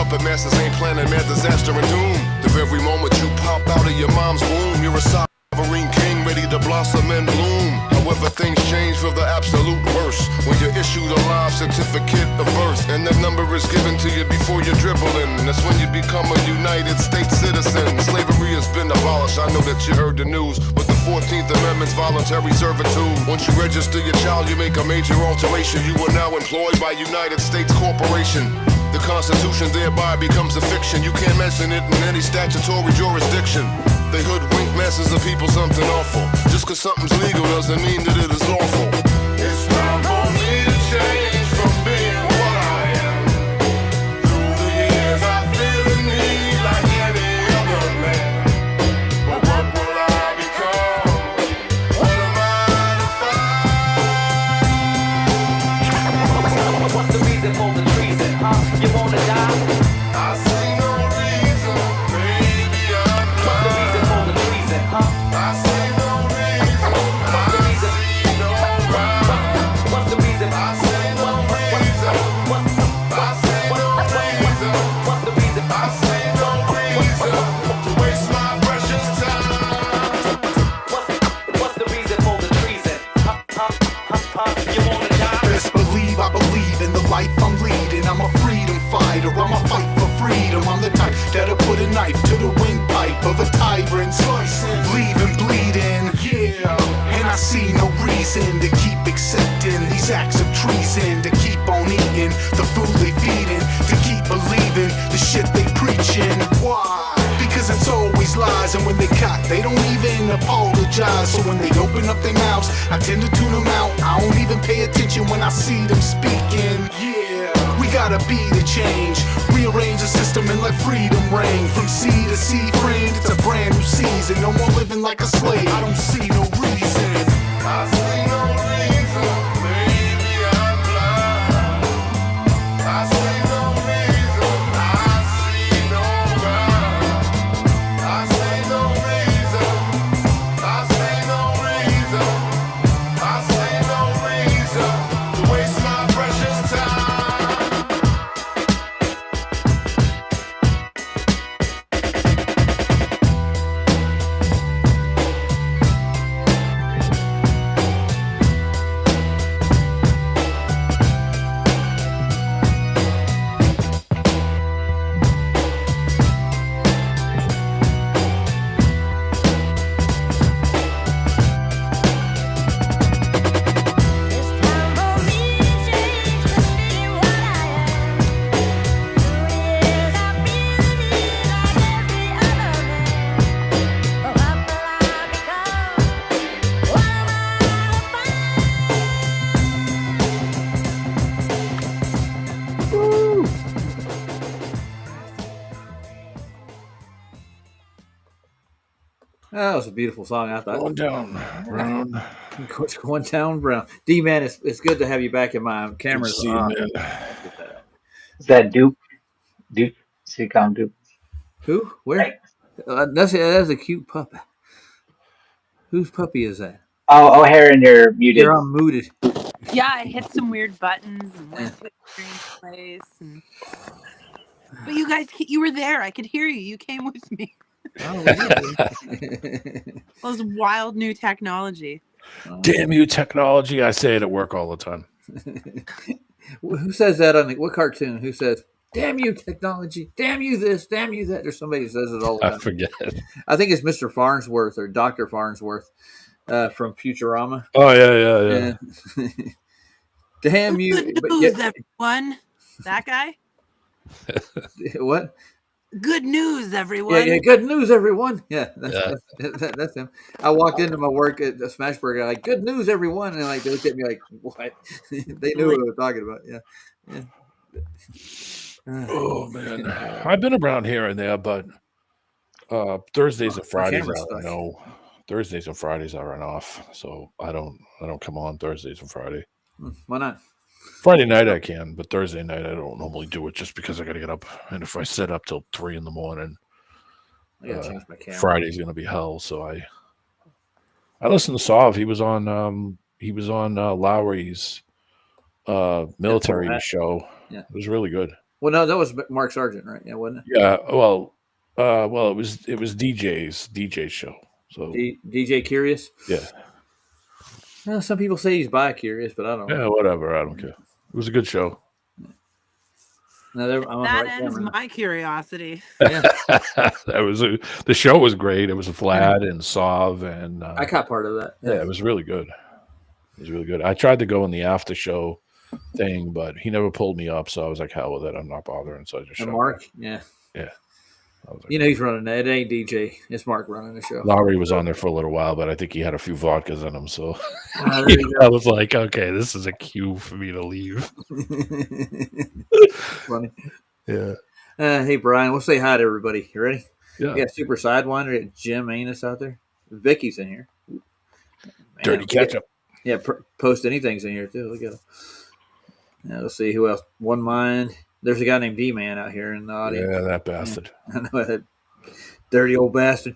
puppet masters ain't planning mad disaster and doom. The very moment you pop out of your mom's womb, you're a sovereign king ready to blossom and bloom. However, things change for the absolute worst when you're issued a live certificate of birth, and that number is given to you before you're dribbling. That's when you become a United States citizen. Slavery has been abolished, I know that you heard the news, but the 14th Amendment's voluntary servitude. Once you register your child, you make a major alteration. You are now employed by United States Corporation. The Constitution thereby becomes a fiction. You can't mention it in any statutory jurisdiction. They hoodwink masses of people something awful. Just cause something's legal doesn't mean that it is lawful. It's time for me to change from being what I am. Through the years I feel the need like any other man. But what will I become? What am I to find? What's the reason for the treason, huh? You wanna die? I see no reason, maybe I'm What's the reason for the treason, huh? I see no reason, I see no rhyme. What's the reason? I see no reason, I see no reason, What's the reason? I see no reason to waste my precious time. What's the reason for the treason? You wanna die? Best believe I believe in the life I'm leading. I'm a freedom fighter, I'm a fight for freedom. I'm the type that'll put a knife to the windpipe of a tyrant, leaving bleeding. Yeah, and I see no reason to keep accepting these acts of treason, to keep on eating the food they feeding, to keep believing the shit they preaching. Why? Because it's always lies, and when they caught, they don't even apologize. So when they open up their mouths, I tend to tune them out. I don't even pay attention when I see them speaking. Yeah, we gotta be the change, rearrange the system and let freedom reign. From sea to sea, friend, it's a brand new season. No more living like a slave, I don't see no reason. I see no reason, maybe I'm blind. I see no reason, I see no rhyme. I see no reason, I see no reason, I see no reason to waste my precious time. That was a beautiful song, I thought. Going down, Brown. Going down, Brown. D man, it's good to have you back in my cameras. Good to see you, man. Is that Duke? Duke? So you call him Duke? Who? Where? That's a cute puppy. Whose puppy is that? Oh, Heron, you're muted. You're unmuted. Yeah, I hit some weird buttons and went to a strange place. But you guys, you were there. I could hear you. You came with me. Oh, Those wild new technology. Damn you, technology. I say it at work all the time. Who says that on what cartoon? Who says, damn you, technology, damn you this, damn you that? There's somebody who says it all the time. I forget. I think it's Mr. Farnsworth or Dr. Farnsworth from Futurama. Oh, yeah. Damn you. Good news, everyone. That guy? What? Good news, everyone. Yeah, good news, everyone. Yeah, that's him. I walked into my work at the Smashburger, like, good news, everyone. And like they looked at me like, what? They knew what I was talking about. Yeah. Oh, man. I've been around here and there, but Thursdays and Fridays, Thursdays and Fridays I run off. So I don't come on Thursdays and Friday. Why not? Friday night I can, but Thursday night I don't normally do it just because I got to get up. And if I sit up till 3 a.m, I gotta change my camera. Friday's gonna be hell. So I listened to Sov. He was on Lowry's military show. Yeah. It was really good. Well, no, that was Mark Sargent, right? Yeah, wasn't Yeah. Well, it was DJ show. So it? DJ Curious. yeah, Well, some people say he's bi-curious, but I don't yeah, know. whatever. I don't care. It was a good show. No, I'm on the That right ends camera. my curiosity. Yeah, The show was great. It was Vlad and Sav and I caught part of that. yeah, it was really good. It was really good. I tried to go in the after show thing, but he never pulled me up, so I was like, hell with it. I'm not bothering. So I just And shut Mark, yeah. Yeah. I was like, You know he's running that. It ain't DJ. It's Mark running the show. Laurie was on there for a little while, but I think he had a few vodkas in him. So There you I was like, okay, this is a cue for me to leave. go. Funny. Yeah. Hey, Brian, we'll say hi to everybody. You ready? Yeah. We got Super Sidewinder, Jim Anus out there. Vicky's in here. Man, Dirty ketchup. Yeah, post anything's in here too. Look at him. Yeah, let's see who else. One Mind. There's a guy named D-Man out here in the audience. Yeah, that bastard. I know that dirty old bastard.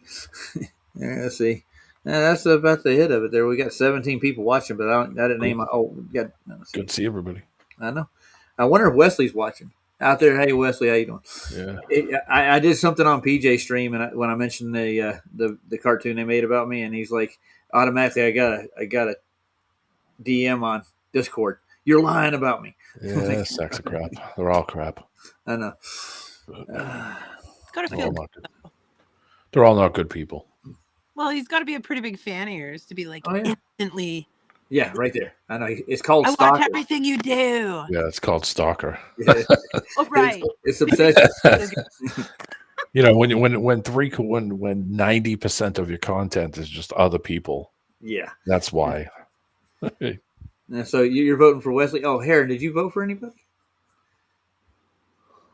Yeah, let's see. Yeah, that's about the hit of it. There, we got 17 people watching, but I didn't name. We got. Good to see everybody. I know. I wonder if Wesley's watching out there. Hey, Wesley, how you doing? Yeah. I did something on PJ stream, and when I mentioned the cartoon they made about me, and he's like, automatically, I got a DM on Discord. You're lying about me. Yeah, sacks of crap. They're all crap. I know. It's gotta They're all feel not good. They're all not good people. well. He's got to be a pretty big fan of yours to be like Oh, yeah. instantly. Yeah, right there. I know. It's called I Stalker. watch everything you do. Yeah, it's called stalker. Yeah, Oh, right. it's obsession. You know, when 90% of your content is just other people, Yeah. that's why. And so you're voting for Wesley. Oh, Heron, did you vote for anybody?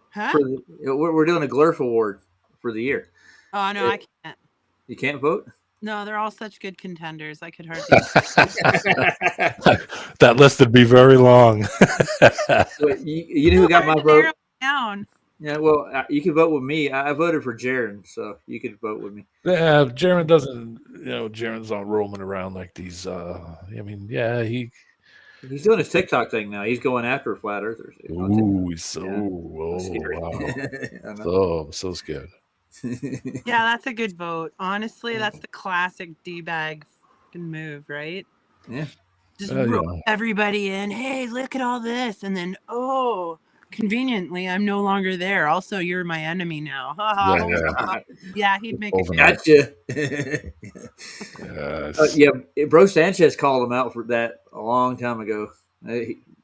Huh? We're doing a Glurf award for the year. Oh no, I can't. You can't vote? No, they're all such good contenders. I could hardly. That list would be very long. Well, you know who got my Hard to vote? narrow it down. Yeah, well, you can vote with me. I voted for Jaron, so you could vote with me. Yeah, Jaron doesn't. Jaron's not roaming around like these. He's doing his TikTok thing now. He's going after flat earthers. Ooh, he's so. Yeah. Oh, Scary. wow. I know. So scared. Yeah, that's a good vote. Honestly, that's the classic D-bag fucking move, right? Yeah. Just Yeah. rope everybody in. Hey, look at all this, and then conveniently, I'm no longer there. Also, you're my enemy now. Yeah, he'd make a Overnight. good. Gotcha. Yes. Yeah, Bro Sanchez called him out for that a long time ago.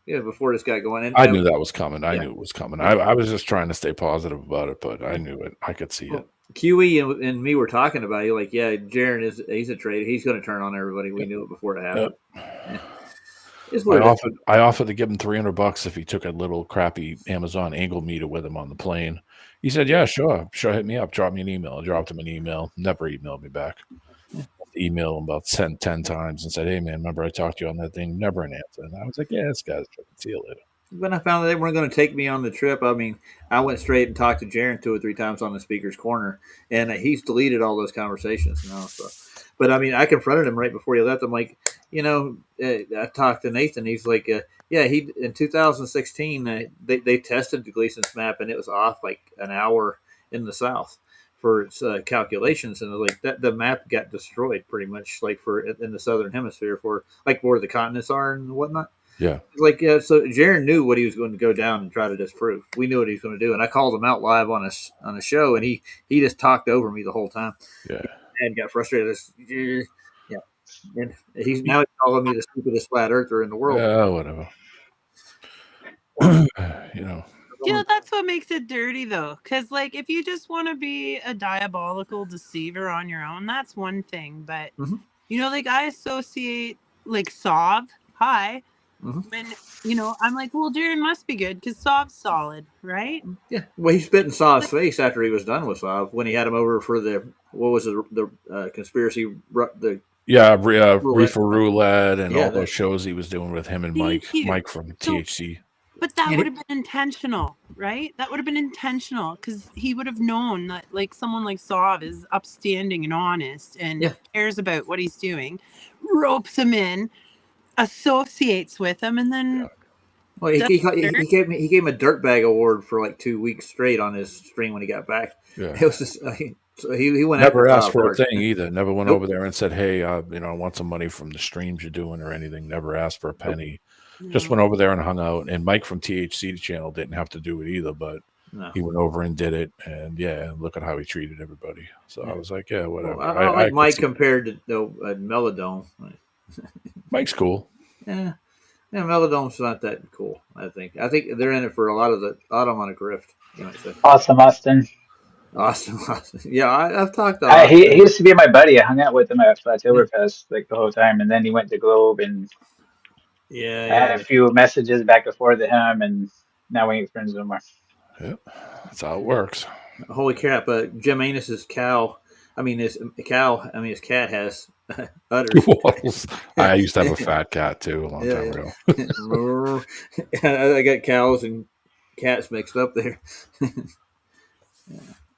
Before this guy going in. I knew that was coming. I Yeah. knew it was coming. I was just trying to stay positive about it, but I knew it. I could see it. QE and me were talking about it. Like, yeah, Jaron he's a traitor. He's going to turn on everybody. We knew it before it happened. Yeah. It's what it is. I offered to give him $300 if he took a little crappy Amazon angle meter with him on the plane. He said, "Yeah, sure, hit me up. Drop me an email." I dropped him an email. Never emailed me back. Emailed him about 10 times and said, "Hey man, remember I talked to you on that thing?" Never an answer. And I was like, "Yeah, this guy's tripping. See you later." When I found that they weren't going to take me on the trip, I mean, I went straight and talked to Jaron 2 or 3 times on the speaker's corner, and he's deleted all those conversations now. So, but I mean, I confronted him right before he left. I'm like, I talked to Nathan. He's like, he in 2016 they tested the Gleason's map, and it was off like an hour in the south for its calculations, and like that the map got destroyed pretty much, like for in the southern hemisphere for like where the continents are and whatnot. Yeah. Like, so Jaron knew what he was going to go down and try to disprove. We knew what he was going to do. And I called him out live on a show, and he just talked over me the whole time. Yeah. And got frustrated. Yeah. And he's now calling me the stupidest flat earther in the world. Yeah, whatever. That's what makes it dirty, though. Because, like, if you just want to be a diabolical deceiver on your own, that's one thing. But, I associate, like, Sav. Hi. When I'm like, well, Jaron must be good because Sav's solid, right? Yeah. Well, he spit in Sav's face after he was done with Sav when he had him over for the conspiracy Reefer Roulette and all those shows he was doing with him and Mike from THC. But that would have been intentional, right? That would have been intentional because he would have known that, like, someone like Sav is upstanding and honest and cares about what he's doing, ropes him in, associates with him, and then Well, he gave him a dirtbag award for like 2 weeks straight on his stream when he got back. Yeah. It was just so he went Never after asked Bob for a hard. thing either. Never went Nope. over there and said, "Hey, I want some money from the streams you're doing or anything." Never asked for a penny. Just went over there and hung out. And Mike from THC channel didn't have to do it either, but No. he went over and did it. And yeah, look at how he treated everybody. So I was like, yeah, whatever. Well, I like could Mike see- compared to Melodome. Mike's cool. Yeah, Melodome's not that cool. I think they're in it for a lot of them on a grift. You know, so. Awesome, Austin. Awesome. Yeah, I've talked to He Austin. used to be my buddy. I hung out with him at Oktoberfest like the whole time, and then he went to Globe, and I had a few messages back and forth to him, and now we ain't friends no more. Yeah, that's how it works. Holy crap! Jim Anus's his cat has udders. I used to have a fat cat too a long time ago. I got cows and cats mixed up there.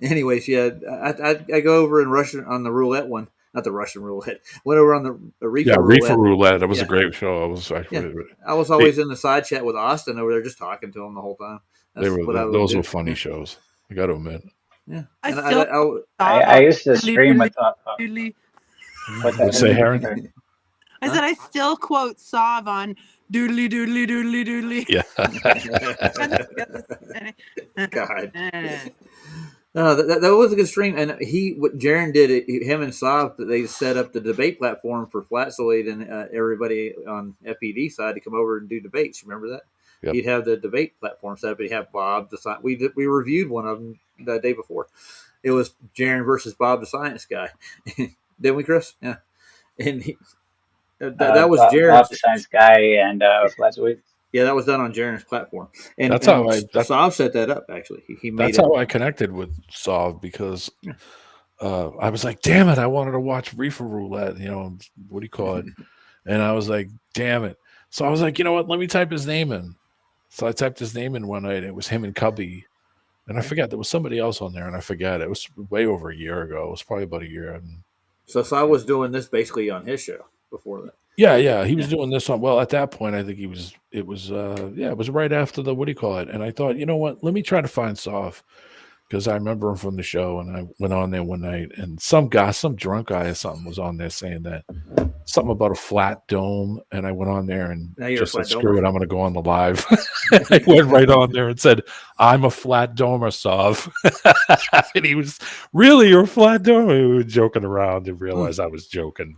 Anyways, yeah, I go over and rush on the roulette one, not the Russian roulette. Went over on the reefer roulette. Reefer roulette. That was a great show. I was always in the side chat with Austin over there, just talking to him the whole time. Those were funny shows. I got to admit. Yeah, I used to stream with. What's that? Say, Heron? I said I still quote Sav on doodly doodly doodly doodly. Yeah. God. That was a good stream, and what Jaron did, him and Sav, they set up the debate platform for Flatzoid and everybody on FED side to come over and do debates. Remember that? Yep. He'd have the debate platform set up. He'd have Bob the we reviewed one of them the day before. It was Jaron versus Bob the Science Guy. Didn't we, Chris? Yeah. And that was Jaron. Bob the Science Guy and Flatzoid. Yeah, that was done on Jaron's platform, and Sav set that up. Actually, he made. That's how I connected with Sav because I was like, "Damn it, I wanted to watch Reefer Roulette." What do you call it? And I was like, "Damn it!" So I was like, "You know what? Let me type his name in." So I typed his name in one night. It was him and Cubby, and I forgot there was somebody else on there, and I forgot. It was way over a year ago. It was probably about a year. So Sav was doing this basically on his show before that. Yeah, he was doing this on. Well, at that point, I think it was right after the what do you call it? And I thought, you know what? Let me try to find Sav because I remember him from the show. And I went on there one night, and some drunk guy or something was on there saying that something about a flat dome. And I went on there and just said, "Screw it, I'm going to go on the live." I went right on there and said, "I'm a flat domer, Sav," and he was really you're a flat domer. We were joking around and realized I was joking.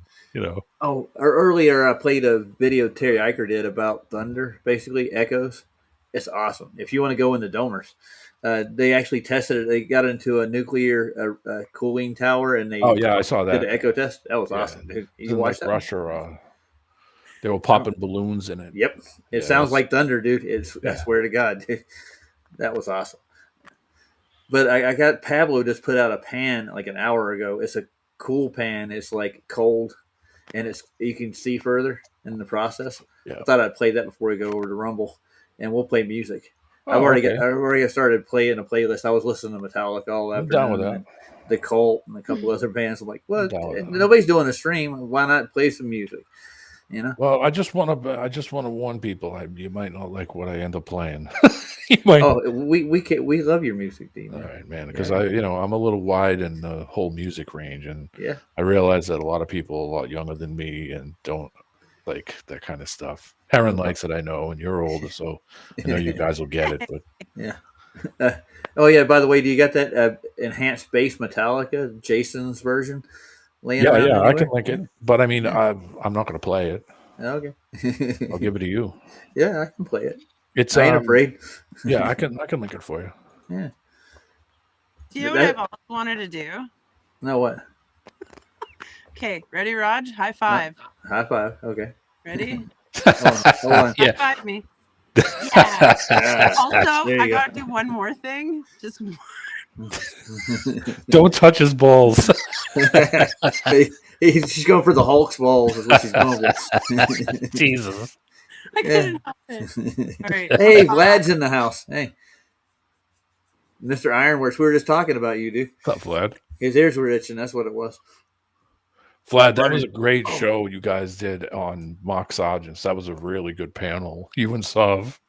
Earlier I played a video Terry Eicher did about thunder, basically echoes. It's awesome. If you want to go in the domers, they actually tested it. They got into a nuclear cooling tower and I saw that. Did an echo test. That was awesome, dude. You watched that? Russia, they were popping balloons in it. Yep. It sounds like thunder, dude. I swear to God, dude. That was awesome. But I got Pablo just put out a pan like an hour ago. It's a cool pan. It's like cold. And you can see further in the process. Yeah. I thought I'd play that before we go over to Rumble, and we'll play music. I've already started playing a playlist. I was listening to Metallica all afternoon. I'm down with that. The Cult and a couple other bands. I'm like, what? Nobody's doing a stream. Why not play some music? Well, I just want to warn people. You might not like what I end up playing. We love your music, Dean. All right, man. Because I'm a little wide in the whole music range, and I realize that a lot of people a lot younger than me and don't like that kind of stuff. Heron likes it, I know, and you're older, so I know you guys will get it. But yeah. By the way, do you got that enhanced bass Metallica, Jason's version? Yeah, I can link it, but I mean, I'm not going to play it. Okay. I'll give it to you. Yeah, I can play it. I ain't afraid. Yeah, I can link it for you. Yeah. Do you know what I've always wanted to do? No, what? Okay, ready, Raj? High five. High five. Okay. Ready? Hold on. High five me. Yeah. Also, I got to do one more thing. Just don't touch his balls. She's going for the Hulk's balls. Is what she's going with. Jesus. I couldn't help it. All right. Hey, Vlad's in the house. Hey, Mr. Ironworks. We were just talking about you, dude. What's up, Vlad? His ears were itching. That's what it was. Vlad, that was a great show you guys did on Mock Sergeants. That was a really good panel. You and Sav.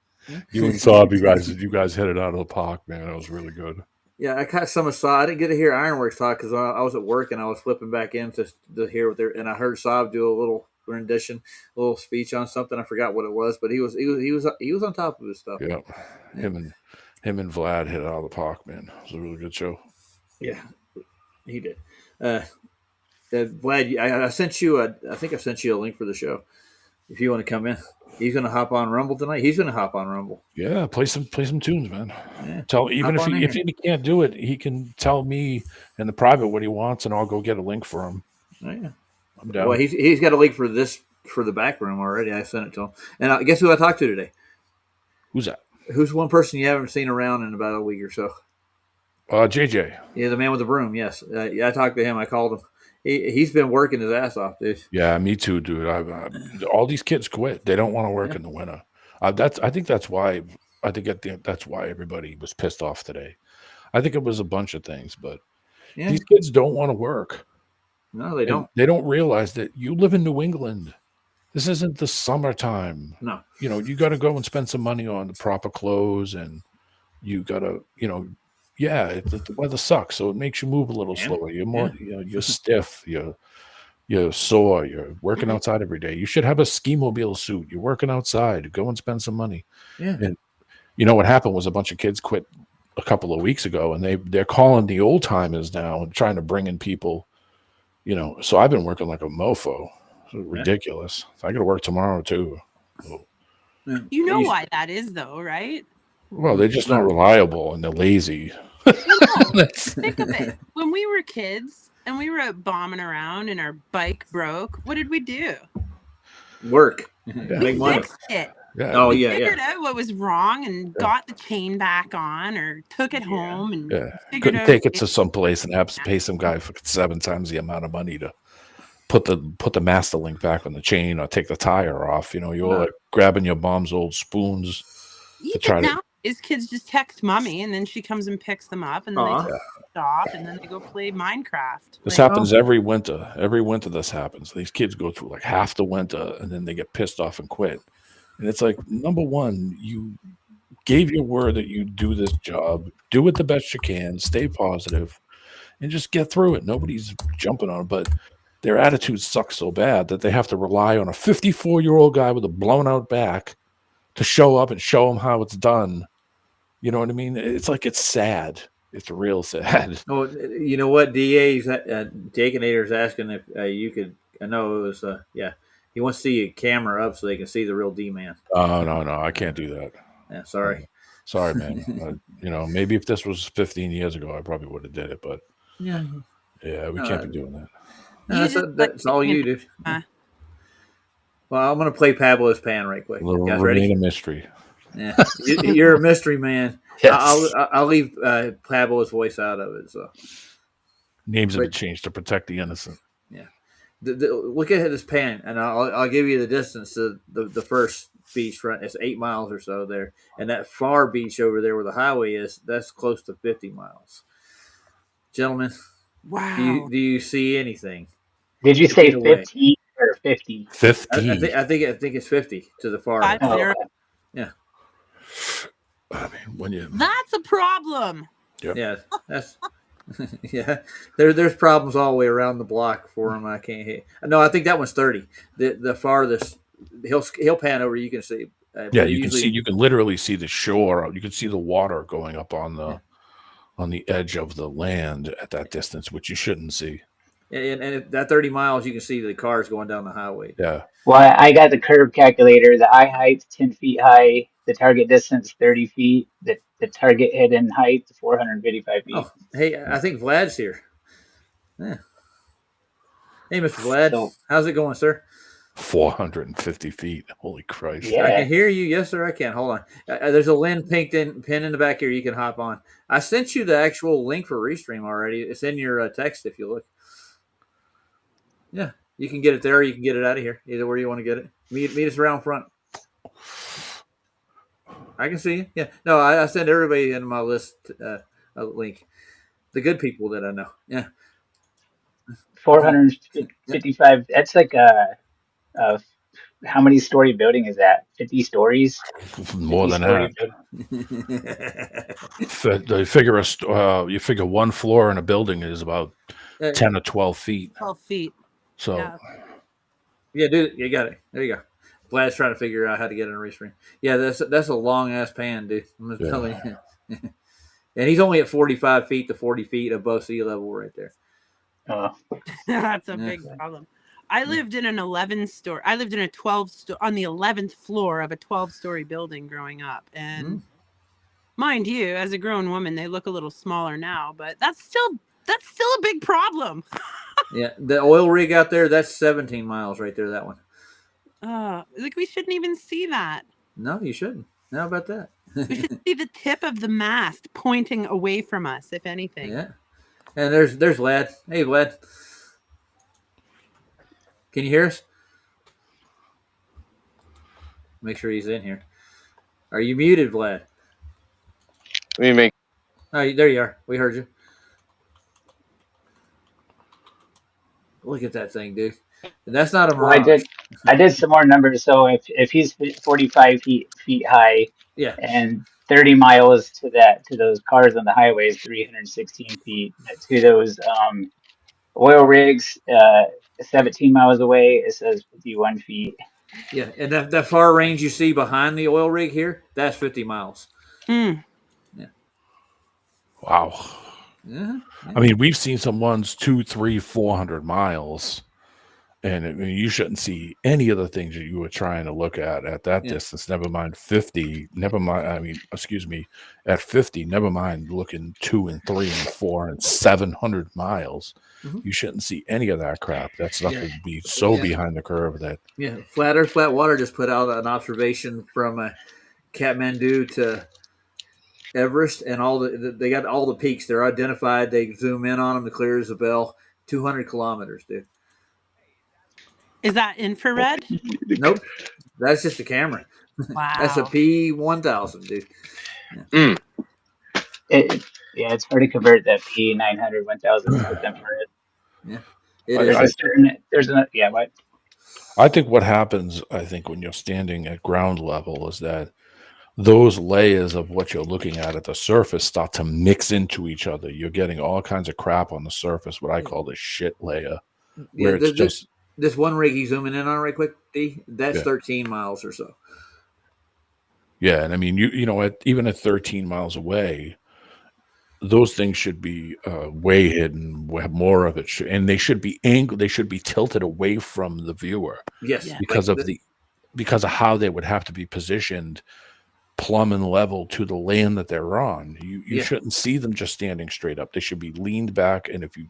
You and Saab, you guys hit it out of the park, man. That was really good. Yeah, I caught some of Saab. I didn't get to hear Ironworks talk because I was at work and I was flipping back in to hear what they're. And I heard Saab do a little rendition, a little speech on something. I forgot what it was, but he was on top of his stuff. Yeah, him and Vlad hit it out of the park, man. It was a really good show. Yeah, he did. Vlad, I sent you I think I sent you a link for the show. If you want to come in, he's going to hop on Rumble tonight. He's going to hop on Rumble. Yeah, play some tunes, man. Yeah. Tell even if he can't do it, he can tell me in the private what he wants, and I'll go get a link for him. Oh, yeah, I'm down. Well, he's got a link for the back room already. I sent it to him, and guess who I talked to today? Who's that? Who's one person you haven't seen around in about a week or so? JJ. Yeah, the man with the broom. Yes, yeah, I talked to him. I called him. He's been working his ass off, dude. Yeah, me too, dude. All these kids quit. They don't want to work in the winter. I think that's why. That's why everybody was pissed off today. I think it was a bunch of things, but these kids don't want to work. No, they don't. They don't realize that you live in New England. This isn't the summertime. No. You got to go and spend some money on the proper clothes, and you got to, the weather sucks, so it makes you move a little slower. You're more, you're stiff. You're sore. You're working outside every day. You should have a ski mobile suit. You're working outside. Go and spend some money. Yeah. And what happened was a bunch of kids quit a couple of weeks ago, and they're calling the old timers now and trying to bring in people. So I've been working like a mofo. It's ridiculous. I got to work tomorrow too. You know why that is, though, right? Well, they're just not reliable and they're lazy. Think of it. When we were kids and we were bombing around and our bike broke, what did we do? Work. We fixed it. Yeah. We figured out what was wrong and got the chain back on, or took it home and couldn't take it to some place and have to pay some guy for 7 times the amount of money to put the master link back on the chain or take the tire off. You're like grabbing your mom's old spoons. Even now, his kids just text mommy, and then she comes and picks them up, and then they stop, and then they go play Minecraft. This happens every winter. Every winter this happens. These kids go through like half the winter, and then they get pissed off and quit. And it's like, number one, you gave your word that you do this job, do it the best you can, stay positive, and just get through it. Nobody's jumping on it, but their attitude sucks so bad that they have to rely on a 54-year-old guy with a blown out back to show up and show them how it's done. You know what I mean? It's like, it's sad. It's real sad. Oh, you know what? DA's Jaconator's asking if you could. I know it was. He wants to see your camera up so they can see the real D-man. Oh no, I can't do that. Yeah, sorry, man. Maybe if this was 15 years ago, I probably would have did it. But we can't be doing that. No, that's all you do. Well, I'm going to play Pablo's Pan right quick. Little guys ready? A mystery. Yeah, you're a mystery man. Yes. I'll leave Pablo's voice out of it. So names have been changed to protect the innocent. Yeah. Look at this pan, and I'll give you the distance to the first beach front. It's 8 miles or so there, and that far beach over there where the highway is, that's close to 50 miles. Gentlemen, wow. Do you see anything? Did you say 15 or 50? 50. I think it's 50 to the far. Yeah. I mean, that's a problem. Yep. Yeah, that's. Yeah, there's problems all the way around the block for him. I can't hit. No, I think that one's 30. The farthest, he'll pan over. You can see. You can literally see the shore. You can see the water going up on the edge of the land at that distance, which you shouldn't see. And that 30 miles, you can see the cars going down the highway. Yeah. Well, I got the curve calculator. The eye height 10 feet high. The target distance 30 feet. The target hidden height 455 feet. Oh, hey, I think Vlad's here. Yeah. Hey, Mr. Vlad, how's it going, sir? 450 feet. Holy Christ! Yeah. I can hear you. Yes, sir. I can. Hold on. There's a Lynn pin in the back here. You can hop on. I sent you the actual link for Restream already. It's in your text if you look. Yeah, you can get it there, or you can get it out of here. Either where you want to get it. Meet us around front. I can see you. Yeah. No, I send everybody in my list a link. The good people that I know. Yeah. 455. That's like how many story building is that? 50 stories? More 50 than story that. building. You figure one floor in a building is about 10 or 12 feet. 12 feet. So Yeah. Yeah, dude, you got it. There you go. Vlad's trying to figure out how to get in a race ring. Yeah, that's a long ass pan, dude. I'm just telling you. And he's only at 45 feet to 40 feet above sea level right there. That's a big problem. I lived in an 11-story. I lived in a 12 on the 11th floor of a 12-story building growing up, and mind you, as a grown woman, they look a little smaller now, but that's still a big problem. Yeah, the oil rig out there, that's 17 miles right there. That one. Like we shouldn't even see that. No, you shouldn't. How about that? We should see the tip of the mast pointing away from us, if anything. Yeah. And there's Vlad. Hey, Vlad. Can you hear us? Make sure he's in here. Are you muted, Vlad? Let me make. Oh, there you are. We heard you. Look at that thing, dude. And that's not a Well, mirage. I did some more numbers. So if he's 45 feet high, Yeah. and 30 miles to those cars on the highway is 316 feet. To those oil rigs, 17 miles away, it says 51 feet. Yeah, and that far range you see behind the oil rig here, that's 50 miles. Mm. Yeah. Wow. Yeah. I mean, we've seen some ones 200, 300, 400 miles, and you shouldn't see any of the things that you were trying to look at that distance. Never mind 50. Never mind. I mean, excuse me, at 50. Never mind looking 2 and 3 and 4 and 700 miles. You shouldn't see any of that crap. That stuff would be so behind the curve that. Yeah, Flat Earth, Flat Water just put out an observation from Kathmandu to Everest, and they got all the peaks. They're identified. They zoom in on them, clear as a bell. 200 kilometers, dude. Is that infrared? Nope, that's just a camera. Wow. That's a P1000, dude. Yeah. It's hard to convert that P900 1000 with infrared. Yeah, what? I think what happens, when you're standing at ground level is that those layers of what you're looking at the surface start to mix into each other. You're getting all kinds of crap on the surface, what I call the shit layer. Yeah, this one rig he's zooming in on right quick, D, that's 13 miles or so. Yeah, and I mean, you know, even at 13 miles away, those things should be way hidden, have more of it, and they should be angled. They should be tilted away from the viewer. Yes, because of how they would have to be positioned, plumb and level to the land that they're on. You shouldn't see them just standing straight up. They should be leaned back, and if you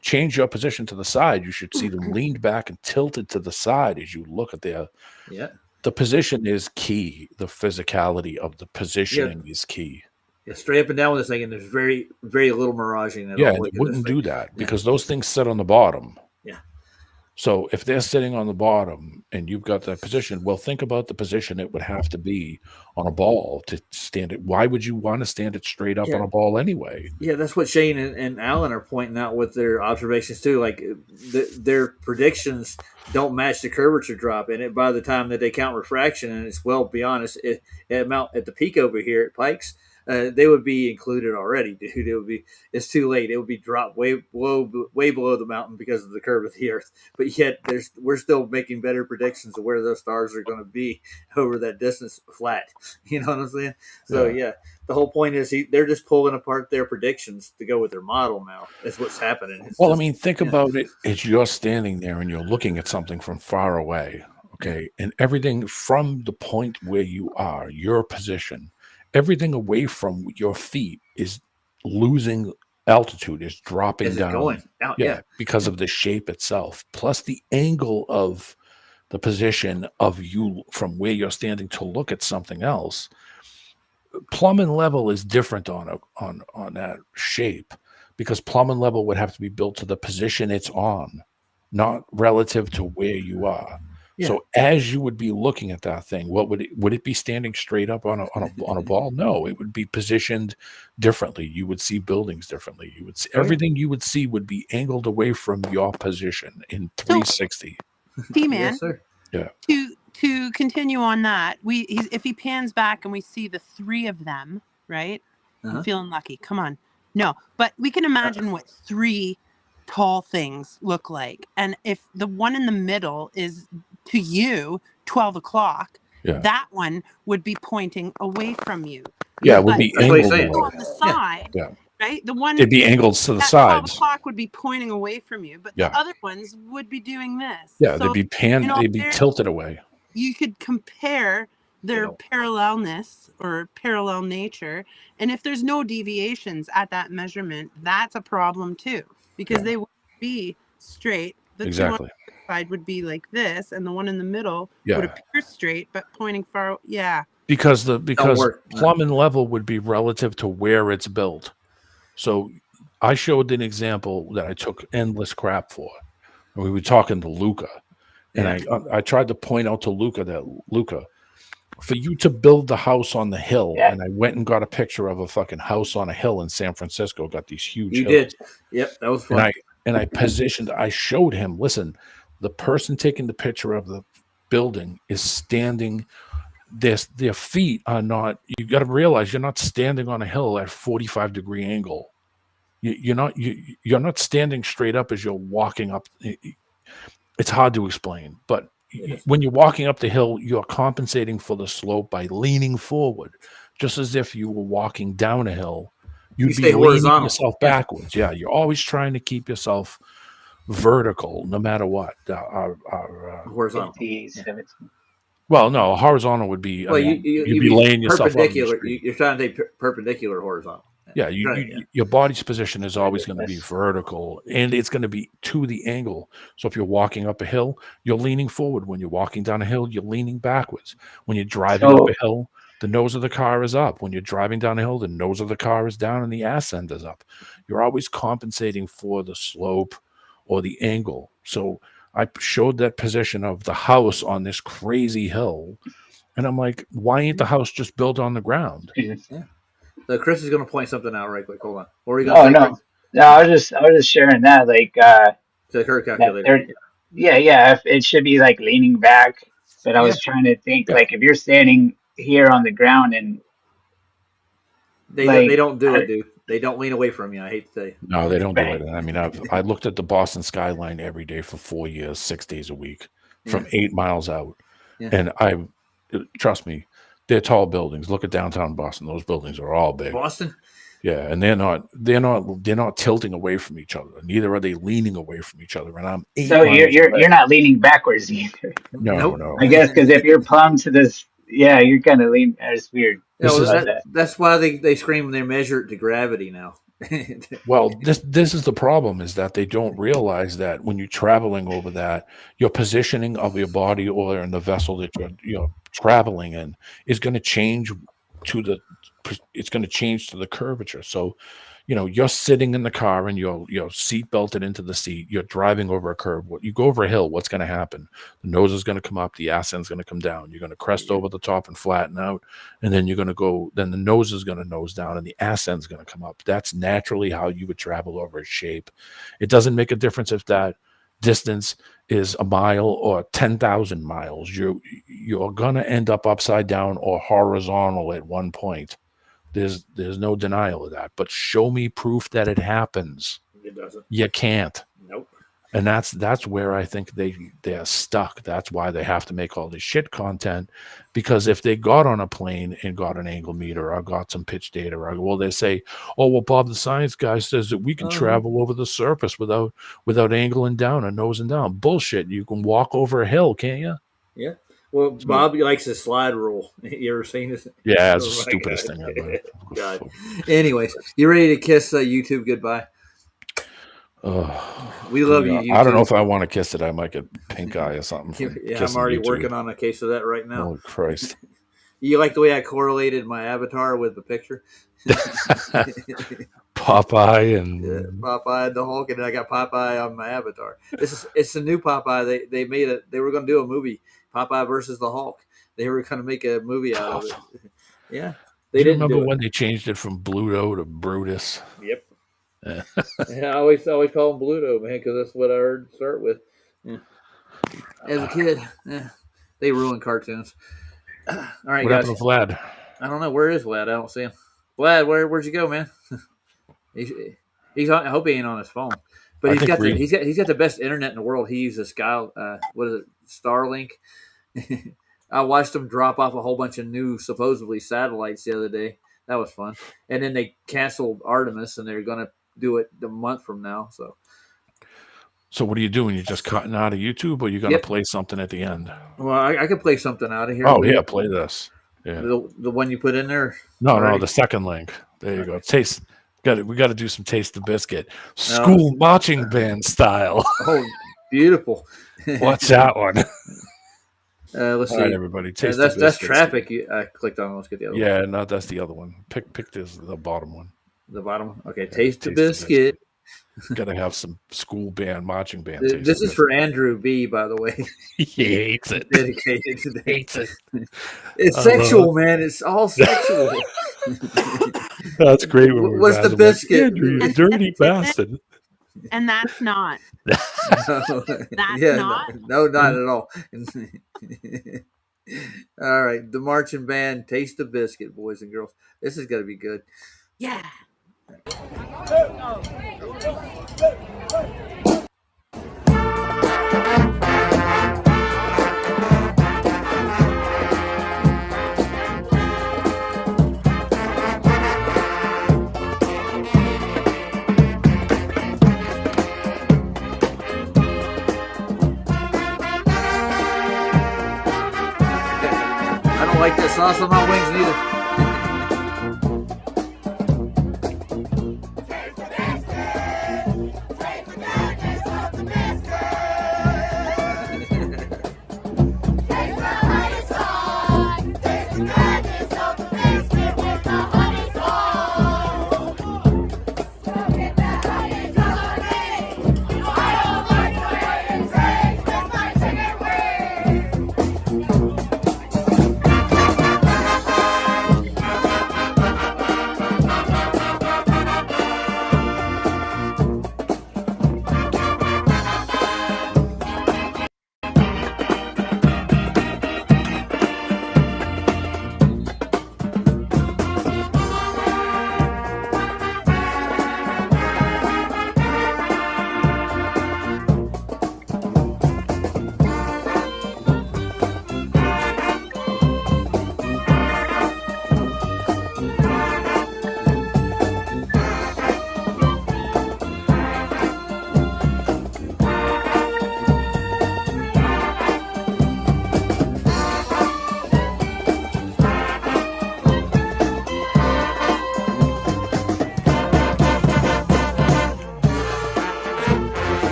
change your position to the side, you should see them leaned back and tilted to the side as you look at their. Yeah. The position is key. The physicality of the positioning is key. Yeah, straight up and down with this thing, and there's very, very little miraging at all. Yeah, and it wouldn't do that because those things sit on the bottom. Yeah. So if they're sitting on the bottom and you've got that position, well, think about the position it would have to be on a ball to stand it. Why would you want to stand it straight up on a ball anyway? Yeah, that's what Shane and Alan are pointing out with their observations too. Like their predictions don't match the curvature drop, and by the time that they count refraction, and it's well beyond us at the peak over here at Pikes. They would be included already, dude. It's too late. It would be dropped way below the mountain because of the curve of the Earth. But yet, we're still making better predictions of where those stars are going to be over that distance flat. You know what I'm saying? So the whole point is they're just pulling apart their predictions to go with their model now. That's what's happening. Think about it as you're standing there and you're looking at something from far away. Okay, and everything from the point where you are, your position. Everything away from your feet is losing altitude, is dropping down. Going out, because of the shape itself, plus the angle of the position of you from where you're standing to look at something else. Plumb and level is different on that shape because plumb and level would have to be built to the position it's on, not relative to where you are. Yeah. So as you would be looking at that thing, would it be standing straight up on a ball? No, it would be positioned differently. You would see buildings differently. You would see everything you would see would be angled away from your position in 360. T-Man. Yes, sir. Yeah. to continue on that, if he pans back and we see the three of them, right? I'm feeling lucky. Come on. No, but we can imagine what three tall things look like. And if the one in the middle is to you 12 o'clock, Yeah. that one would be pointing away from you. Yeah, it would But be That's what he's angled saying. away. on the side, Yeah. right? The one It'd be angled to the at 12 sides. o'clock would be pointing away from you, but Yeah. the other ones would be doing this. Yeah, So, they'd be they'd be there- tilted away. you could compare their know. parallelness or parallel nature, and if there's no deviations at that measurement, that's a problem too, because Yeah. they would be straight. The two Exactly. on the side would be like this, and the one in the middle Yeah. would appear straight but pointing far. Yeah, Because work. No. plumb and level would be relative to where it's built. So I showed an example that I took endless crap for. And we were talking to Luca, and I tried to point out to Luca that Luca, for you to build the house on the hill, Yeah. and I went and got a picture of a fucking house on a hill in San Francisco, got these huge You hills. did. Yep, that was fun. And I showed him, listen, the person taking the picture of the building is standing, their feet are not, you got to realize you're not standing on a hill at 45-degree angle. You're not standing straight up as you're walking up. It's hard to explain, but when you're walking up the hill, you're compensating for the slope by leaning forward, just as if you were walking down a hill. You'd You be stay leaning horizontal. yourself backwards. Yeah, you're always trying to keep yourself vertical, no matter what. Horizontal. 50, 17. Well, no, horizontal would be. Well, You'd be laying yourself up in the perpendicular. street. You're trying to stay perpendicular horizontal. Yeah, your body's position is always going to be Yes. vertical, and it's going to be to the angle. So if you're walking up a hill, you're leaning forward. When you're walking down a hill, you're leaning backwards. When you're driving up a hill, the nose of the car is up. When you're driving down a hill, the nose of the car is down and the ass end is up. You're always compensating for the slope or the angle. So I showed that position of the house on this crazy hill, and I'm like, why ain't the house just built on the ground? So Chris is going to point something out right quick. Hold on. What are we Oh going to no, no, I was just sharing that like the curve that calculator? yeah, if it should be like leaning back, but I was trying to think like if you're standing here on the ground and They don't do it, dude. They don't lean away from you. I hate to tell you. No, they don't do Right. it. I mean, I looked at the Boston skyline every day for 4 years, 6 days a week, from 8 miles out, and trust me, they're tall buildings. Look at downtown Boston; those buildings are all big. Boston. Yeah, and they're not tilting away from each other. Neither are they leaning away from each other. And I'm 8 so miles you're away. you're not leaning backwards either. No. I guess because if you're plumb to this, yeah, you're kind of lean. It's weird. That's why they scream they measure it to gravity now. Well, this is the problem, is that they don't realize that when you're traveling over that, your positioning of your body or in the vessel that you're traveling in is going to change to the curvature. So, you're sitting in the car and you're seat belted into the seat. You're driving over a curve. You go over a hill, what's going to happen? The nose is going to come up. The ass end's going to come down. You're going to crest over the top and flatten out. And then then the nose is going to nose down and the ass end's going to come up. That's naturally how you would travel over a shape. It doesn't make a difference if that distance is a mile or 10,000 miles. You're going to end up upside down or horizontal at one point. There's no denial of that. But show me proof that it happens. It doesn't. You can't. Nope. And that's where I think they're stuck. That's why they have to make all this shit content. Because if they got on a plane and got an angle meter or got some pitch data, they say, oh, well, Bob, the science guy says that we can travel over the surface without angling down or nosing down. Bullshit. You can walk over a hill, can't you? Yeah. Well, Bob likes the slide rule. You ever seen this? Yeah, it's the stupidest thing ever. God. Anyways, you ready to kiss YouTube goodbye? We love you, YouTube. I don't know if I want to kiss it. I might get pink eye or something. Yeah, I'm already working on a case of that right now. Holy Christ. You like the way I correlated my avatar with the picture? Popeye and Popeye and the Hulk, and I got Popeye on my avatar. It's a new Popeye. They made it. They were going to do a movie, Popeye versus the Hulk. They were going to make a movie out of it. Yeah, they didn't remember when they changed it from Bluto to Brutus. Yep. Yeah, I always call him Bluto, man, because that's what I heard start with. Yeah. As a kid, yeah. They ruin cartoons. All right, What guys. happened to Vlad? I don't know, where is Vlad? I don't see him. Vlad, where'd you go, man? he's on. I hope he ain't on his phone. But I think he's got the best internet in the world. He uses what is it, Starlink. I watched them drop off a whole bunch of new supposedly satellites the other day. That was fun. And then they canceled Artemis, and they're going to do it a month from now. So what are you doing? You're just cutting out of YouTube, or you're going to play something at the end? Well, I could play something out of here. Oh, yeah, play this. Yeah. The one you put in there? No, the second link. There you go. Taste. We got to do some Taste the Biscuit. School marching band style. Oh, beautiful. What's that one? Let's see. All right, everybody. Taste that's Traffic. I clicked on. Let's get the other one. Yeah, no, that's the other one. Pick the bottom one. The bottom one? Okay, Taste the Biscuit. Got to have some school band, marching band. This is for Andrew B, by the way. He hates it. Dedicated to that. Hates it. It's sexual, man. It's all sexual. That's great. What's the biscuit? Andrew, you dirty bastard. And that's not. No, not. No, not at all. All right, the marching band, Taste the Biscuit, boys and girls. This is gonna be good. Yeah. I don't like that sauce on my wings neither.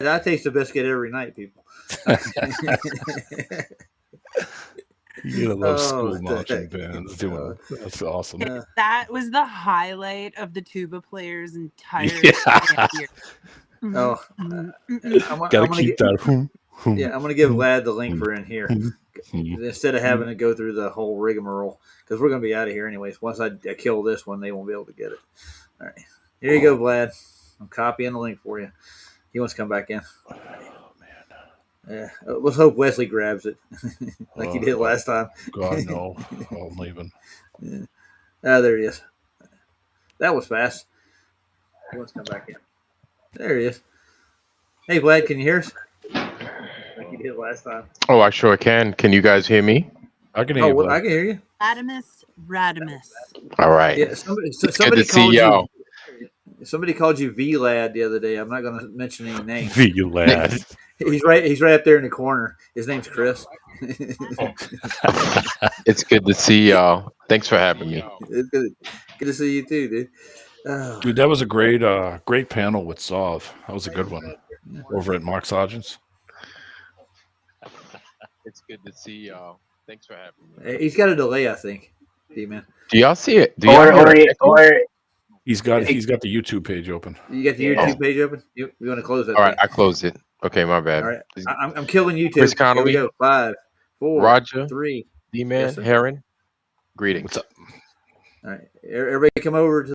I taste a biscuit every night, people. You gotta love school marching bands doing it. That's awesome. That was the highlight of the tuba player's entire Yeah. year. Oh, Gotta keep that. Yeah, I'm gonna give Vlad the link for in here instead of having to go through the whole rigmarole because we're gonna be out of here anyways. Once I kill this one, they won't be able to get it. All right, here you go, Vlad. I'm copying the link for you. He wants to come back in. Oh man. Yeah, let's hope Wesley grabs it like he did last time. God no, I'm leaving. Yeah. Ah, there he is. That was fast. He wants to come back in. There he is. Hey, Vlad, can you hear us? Like you did last time. Oh, I sure can. Can you guys hear me? I can hear you. I can hear you. Radimus. All right. Yeah, somebody Good to see called y'all. Somebody called you V-Lad the other day. I'm not going to mention any names. V-Lad. He's right up there in the corner. His name's Chris. It's good to see y'all. Thanks for having me. It's good. Good to see you too, dude. Oh, Dude, that was a great panel with Sov. That was a good one over at Mark Sargent's. It's good to see y'all. Thanks for having me. he's got a delay, I think. D-man. Do y'all see it? Do y'all Or hear or an echo? or He's got the YouTube page open. You got the Yeah. YouTube page open? You want to close that All right, thing? I closed it. Okay, my bad. All right. I'm killing YouTube. Chris Here we Connolly, go. 5, 4, Roger, 3. D-Man, Yes, sir. Heron, greetings. What's up? All right. Everybody come over to